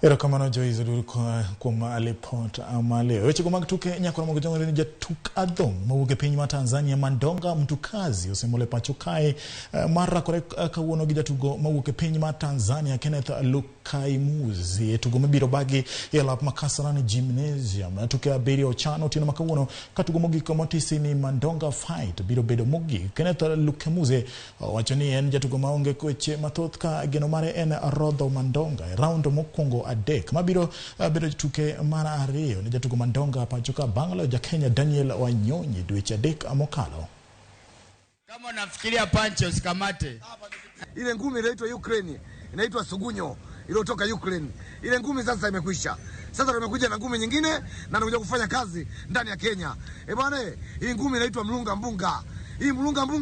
Erokamano Joyce kwa report amale. Weche kumag tuke nyakwa Ramogi ni Jatuk adhong mawuok piny Tanzania Mandonga Mtu Kazi osemole pacho kae mara kore kawuono gi jatugo mawuok piny Tanzania Kenneth Lukaimuzi tugo mabiro bagi elap makasarani gymnasium tuke abiriyo chano tino makawuono katugo mogik motisi ni Mandonga fight biro bedo mogik. Kenneth Lukaimuzi wacho ni en jatugo maonge kweche mathoth ka geno mare en rodho Mandonga round mokwongo adek mabiro bedo tuke mara ariyo ni jatugo Mandonga pachoka Bangla ja Kenya Daniel Wanyonyi dweche adek mokalo. Kama unafikiria pancho usikamate. Ile ngumi inaitwa Ukraine, inaitwa Sugunyo, iliyotoka Ukraine. Ile ngumi sasa imekwisha. Sasa tumekuja na ngumi nyingine na tunakuja kufanya kazi ndani ya Kenya. Bwana, hii ngumi inaitwa mlunga mbunga. Hii mlunga mbunga